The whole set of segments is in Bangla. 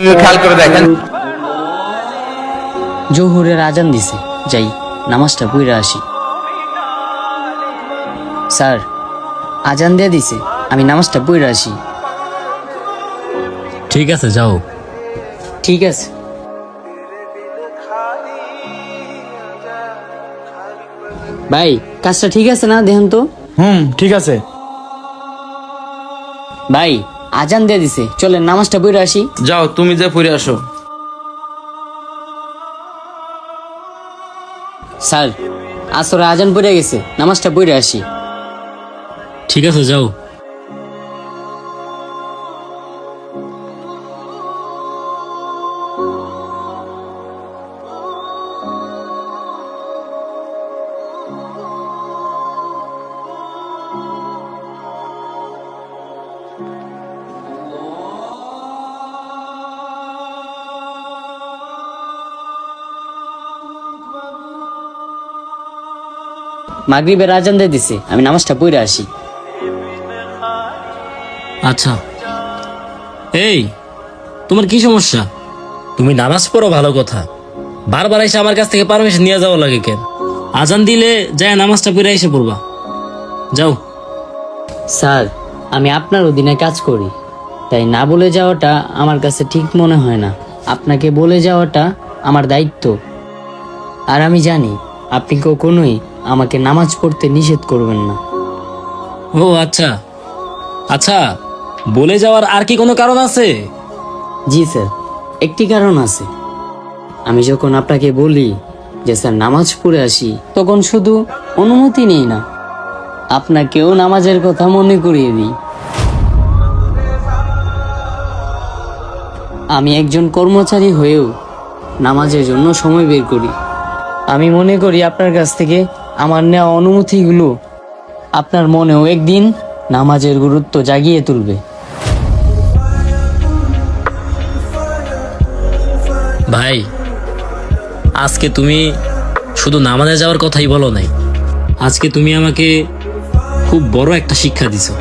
খেয়াল করে দেখেন। জোহরের আজান দিছে, যাই নামাজটা পড়ে আসি। স্যার, আজান দিয়ে দিছে, আমি নামাজটা পড়ে আসি। ঠিক আছে, যাও। ঠিক আছে। ভাই, কাজটা ঠিক আছে না? দেখেন তো। ঠিক আছে। ভাই, আজান দিয়ে দিছে, চলেন নামাজটা পড়ে আসি। যাও, তুমি যে পড়ে আসো। স্যার, আসরে আজান পড়ে গেছে, নামাজটা পড়ে আসি। ঠিক আছে, যাও। মাগরিবের আজান দিয়ে দিছে, আমি নামাজটা পড়ে আসি। আচ্ছা, এই তোমার কি সমস্যা? তুমি নামাজ পড়ো ভালো কথা, বারবার এসে আমার কাছ থেকে পারমিশন নিয়ে যাওয়া লাগে কেন? আজান দিলে যায় নামাজটা পড়ে এসে পড়বা, যাও। স্যার, আমি আপনার অধীনে কাজ করি, তাই না বলে যাওয়াটা আমার কাছে ঠিক মনে হয় না। আপনাকে বলে যাওয়াটা আমার দায়িত্ব। আর আমি জানি আপনি কখনোই আমাকে নামাজ পড়তে নিষেধ করবেন না। ও আচ্ছা আচ্ছা, বলে যাওয়ার আর কি কোনো কারণ আছে? জি স্যার, একটি কারণ আছে। আমি যখন আপনাকে বলি যে স্যার নামাজ পড়ে আসি, তখন শুধু অনুমতি নেই না, আপনাকেও নামাজের কথা মনে করিয়ে দিই। আমি একজন কর্মচারী হয়েও নামাজের জন্য সময় বের করি। আমি মনে করি আপনার কাছ থেকে আমার নেওয়া অনুমতিগুলো আপনার মনেও একদিন নামাজের গুরুত্ব জাগিয়ে তুলবে। ভাই, আজকে তুমি শুধু নামাজে যাওয়ার কথাই বলো নাই, আজকে তুমি আমাকে খুব বড় একটা শিক্ষা দিছো।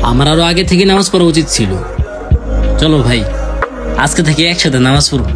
আমার আরো আগে থেকে নামাজ পড়া উচিত ছিল। চলো ভাই, আজকে থেকে একসাথে নামাজ পড়ব।